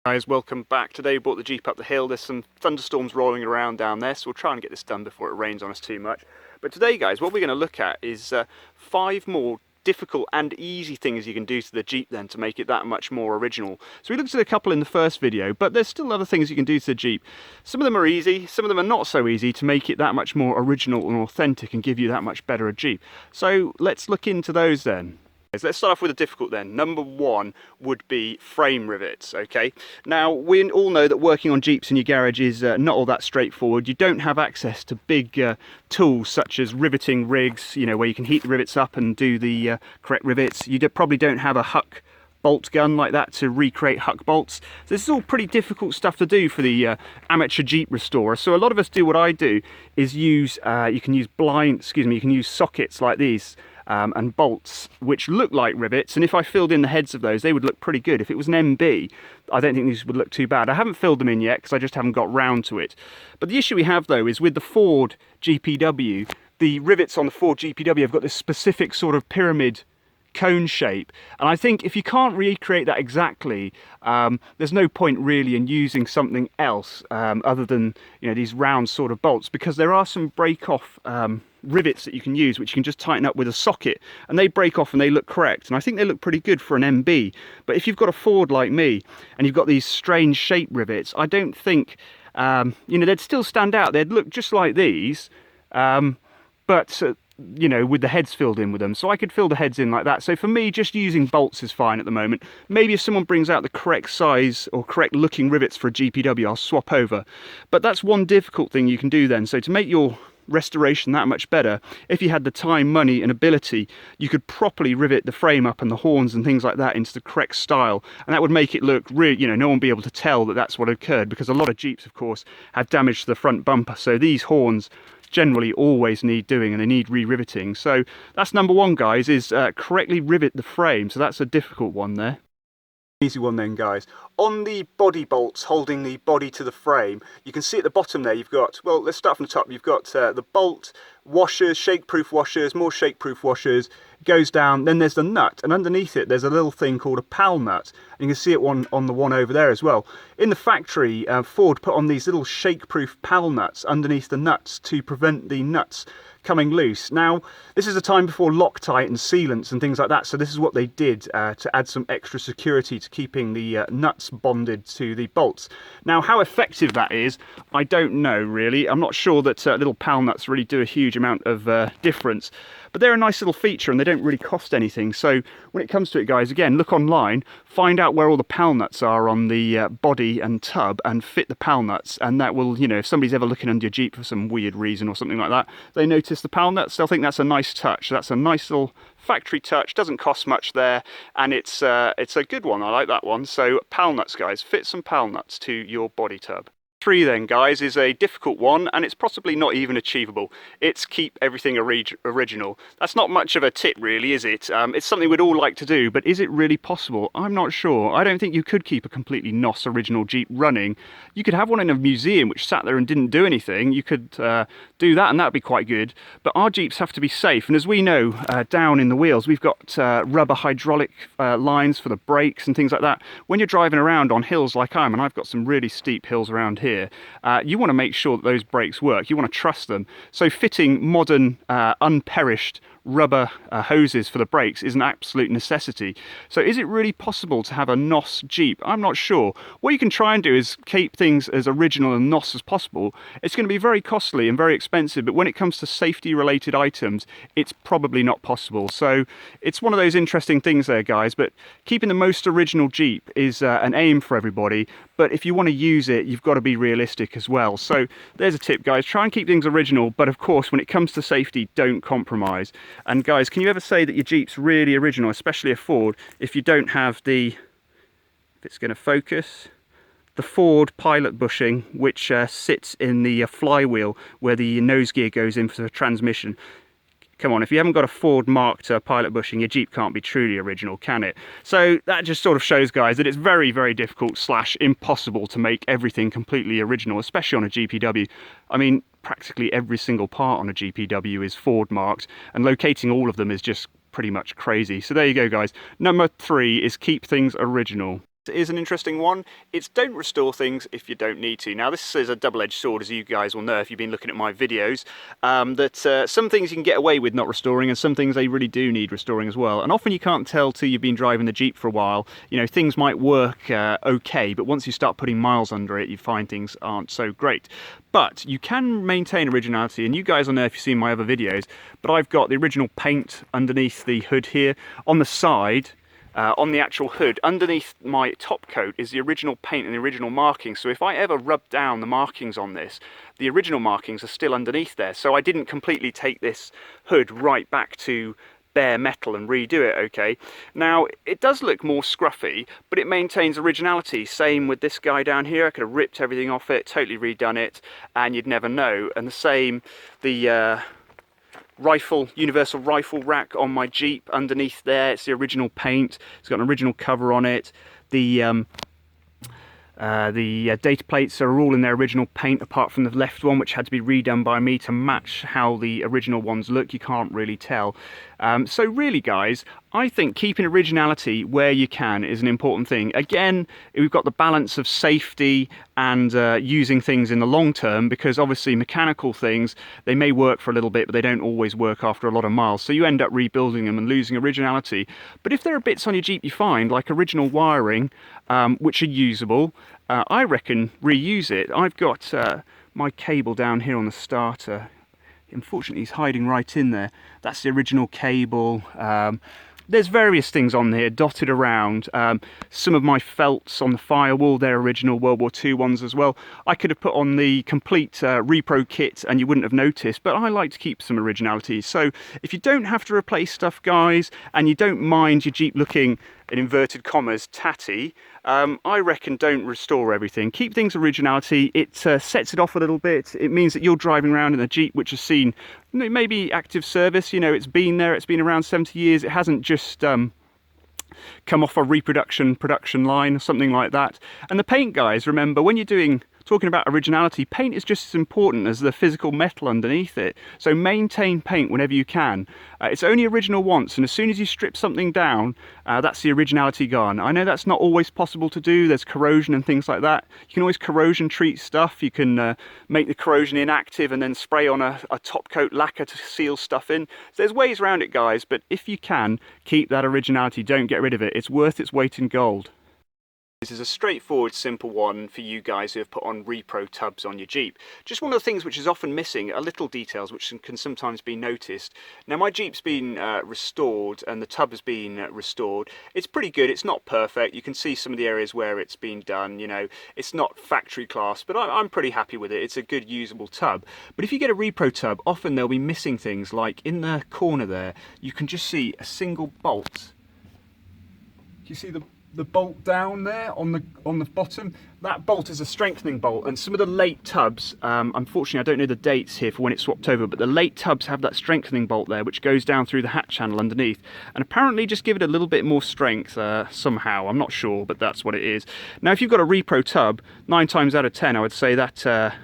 Guys, welcome back. Today we brought the Jeep up the hill. There's some thunderstorms rolling around down there, so we'll try and get this done before it rains on us too much. But today, guys, what we're going to look at is 5 more difficult and easy things you can do to the Jeep then to make it that much more original. So we looked at a couple in the first video, but there's still other things you can do to the Jeep. Some of them are easy, some of them are not so easy to make it that much more original and authentic and give you that much better a Jeep. So let's look into those then. Let's start off with the difficult then. Number 1 would be frame rivets, okay? Now, we all know that working on Jeeps in your garage is not all that straightforward. You don't have access to big tools such as riveting rigs, you know, where you can heat the rivets up and do the correct rivets. You probably don't have a huck bolt gun like that to recreate huck bolts. So this is all pretty difficult stuff to do for the amateur Jeep restorer. So a lot of us do what I do is use, you can use sockets like these. And bolts which look like rivets, and if I filled in the heads of those they would look pretty good. If it was an MB, I don't think these would look too bad. I haven't filled them in yet because I just haven't got round to it. But the issue we have though is with the Ford GPW, the rivets on the Ford GPW have got this specific sort of pyramid cone shape, and I think if you can't recreate that exactly, there's no point really in using something else other than, you know, these round sort of bolts, because there are some break off rivets that you can use which you can just tighten up with a socket and they break off and they look correct, and I think they look pretty good for an MB. But if you've got a Ford like me and you've got these strange shape rivets, I don't think you know, they'd still stand out. They'd look just like these, but you know, with the heads filled in with them. So I could fill the heads in like that. So for me, just using bolts is fine at the moment. Maybe if someone brings out the correct size or correct looking rivets for a GPW, I'll swap over. But that's one difficult thing you can do then. So to make your restoration that much better, if you had the time, money and ability, you could properly rivet the frame up and the horns and things like that into the correct style, and that would make it look really, you know, no one would be able to tell that that's what occurred, because a lot of Jeeps of course have damage to the front bumper, so these horns generally always need doing and they need re-riveting. So that's number 1, guys, is correctly rivet the frame. So that's a difficult one there. Easy one then, guys. On the body bolts holding the body to the frame, you can see at the bottom there you've got, well, let's start from the top. You've got the bolt, washers, shake-proof washers, more shake-proof washers, goes down, then there's the nut, and underneath it there's a little thing called a pal nut, and you can see it on the one over there as well. In the factory, Ford put on these little shake-proof pal nuts underneath the nuts to prevent the nuts coming loose. Now, this is a time before Loctite and sealants and things like that, so this is what they did to add some extra security to keeping the nuts bonded to the bolts. Now, how effective that is, I don't know really. I'm not sure that little pal nuts really do a huge amount of difference, but they're a nice little feature and they don't really cost anything. So when it comes to it, guys, again, look online, find out where all the pal nuts are on the body and tub and fit the pal nuts, and that will, you know, if somebody's ever looking under your Jeep for some weird reason or something like that, they notice the pal nuts, they'll think that's a nice touch. That's a nice little factory touch, doesn't cost much there, and it's a good one. I like that one. So pal nuts, guys, fit some pal nuts to your body tub. 3 then, guys, is a difficult one, and it's possibly not even achievable. It's keep everything original. That's not much of a tip really, is it? It's something we'd all like to do, but is it really possible? I'm not sure. I don't think you could keep a completely NOS original Jeep running. You could have one in a museum which sat there and didn't do anything. You could do that and that'd be quite good, but our Jeeps have to be safe, and as we know, down in the wheels we've got rubber hydraulic lines for the brakes and things like that. When you're driving around on hills like I am, and I've got some really steep hills around here, you want to make sure that those brakes work. You want to trust them. So fitting modern unperished rubber hoses for the brakes is an absolute necessity. So is it really possible to have a NOS Jeep? I'm not sure. What you can try and do is keep things as original and NOS as possible. It's going to be very costly and very expensive, but when it comes to safety related items, it's probably not possible. So it's one of those interesting things there, guys, but keeping the most original Jeep is an aim for everybody, but if you want to use it, you've got to be realistic as well. So there's a tip, guys. Try and keep things original, but of course when it comes to safety, don't compromise. And guys, can you ever say that your Jeep's really original, especially a Ford, if you don't have the, if it's going to focus, the Ford pilot bushing, which sits in the flywheel where the nose gear goes in for the transmission? Come on, if you haven't got a Ford marked pilot bushing, your Jeep can't be truly original, can it? So that just sort of shows, guys, that it's very, very difficult / impossible to make everything completely original, especially on a GPW. I mean, practically every single part on a GPW is Ford marked, and locating all of them is just pretty much crazy. So there you go, guys. Number 3 is keep things original. Is an interesting one. It's don't restore things if you don't need to. Now this is a double-edged sword, as you guys will know if you've been looking at my videos, that some things you can get away with not restoring, and some things they really do need restoring as well. And often you can't tell till you've been driving the Jeep for a while. You know, things might work okay, but once you start putting miles under it, you find things aren't so great. But you can maintain originality, and you guys will know if you've seen my other videos, but I've got the original paint underneath the hood here. On the side, on the actual hood, underneath my top coat is the original paint and the original markings. So if I ever rub down the markings on this, the original markings are still underneath there. So I didn't completely take this hood right back to bare metal and redo it, okay? Now, it does look more scruffy, but it maintains originality. Same with this guy down here. I could have ripped everything off it, totally redone it, and you'd never know. And the same, the universal rifle rack on my Jeep underneath there, it's the original paint, it's got an original cover on it. The data plates are all in their original paint, apart from the left one, which had to be redone by me to match how the original ones look. You can't really tell. So really guys, I think keeping originality where you can is an important thing. Again, we've got the balance of safety and using things in the long term, because obviously mechanical things, they may work for a little bit, but they don't always work after a lot of miles. So you end up rebuilding them and losing originality. But if there are bits on your Jeep you find, like original wiring, which are usable, I reckon reuse it. I've got my cable down here on the starter. Unfortunately, he's hiding right in there. That's the original cable. There's various things on here dotted around. Some of my felts on the firewall, they're original World War II ones as well. I could have put on the complete repro kit and you wouldn't have noticed, but I like to keep some originality. So if you don't have to replace stuff, guys, and you don't mind your Jeep looking, in inverted commas, tatty, I reckon don't restore everything. Keep things originality. It sets it off a little bit. It means that you're driving around in a Jeep which has seen maybe active service. You know, it's been there, it's been around 70 years. It hasn't just come off a production line or something like that. And the paint, guys, remember, when you're talking about originality, paint is just as important as the physical metal underneath it. So maintain paint whenever you can. It's only original once, and as soon as you strip something down, that's the originality gone. I know that's not always possible to do. There's corrosion and things like that. You can always corrosion treat stuff. You can make the corrosion inactive and then spray on a top coat lacquer to seal stuff in. So there's ways around it, guys, but if you can, keep that originality. Don't get rid of it. It's worth its weight in gold. This is a straightforward, simple one for you guys who have put on repro tubs on your Jeep. Just one of the things which is often missing are little details which can sometimes be noticed. Now my Jeep's been restored and the tub has been restored. It's pretty good. It's not perfect. You can see some of the areas where it's been done. You know, it's not factory class, but I'm pretty happy with it. It's a good usable tub. But if you get a repro tub, often they'll be missing things, like in the corner there, you can just see a single bolt. You see the bolt down there on the bottom? That bolt is a strengthening bolt, and some of the late tubs, unfortunately I don't know the dates here for when it swapped over, but the late tubs have that strengthening bolt there which goes down through the hatch channel underneath, and apparently just give it a little bit more strength somehow. I'm not sure, but that's what it is. Now if you've got a repro tub, 9 times out of 10 I would say that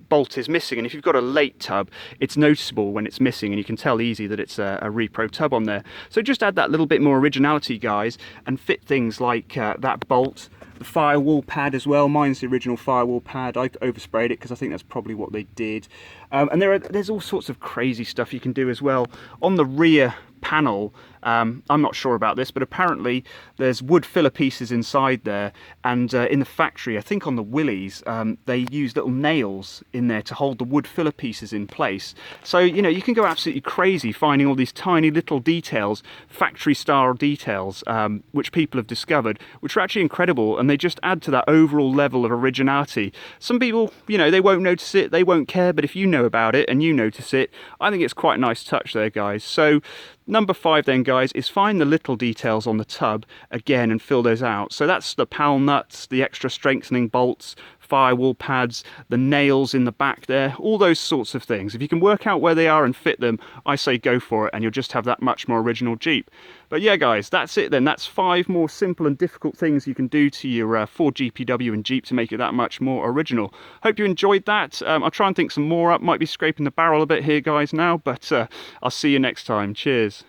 bolt is missing, and if you've got a late tub, it's noticeable when it's missing, and you can tell easy that it's a repro tub on there. So just add that little bit more originality, guys, and fit things like that bolt, the firewall pad as well. Mine's the original firewall pad. I oversprayed it because I think that's probably what they did. And there's all sorts of crazy stuff you can do as well on the rear panel. I'm not sure about this, but apparently there's wood filler pieces inside there, and in the factory, I think on the Willys, they use little nails in there to hold the wood filler pieces in place. So, you know, you can go absolutely crazy finding all these tiny little details, factory style details, which people have discovered, which are actually incredible, and they just add to that overall level of originality. Some people, you know, they won't notice it, they won't care, but if you know about it and you notice it, I think it's quite a nice touch there, guys. So number 5 then, guys, is find the little details on the tub again and fill those out. So that's the pal nuts, the extra strengthening bolts, firewall pads, the nails in the back there, all those sorts of things. If you can work out where they are and fit them, I say go for it, and you'll just have that much more original Jeep. But yeah, guys, that's it then. That's 5 more simple and difficult things you can do to your Ford GPW and Jeep to make it that much more original. Hope you enjoyed that. I'll try and think some more up. Might be scraping the barrel a bit here, guys, now, but I'll see you next time. Cheers.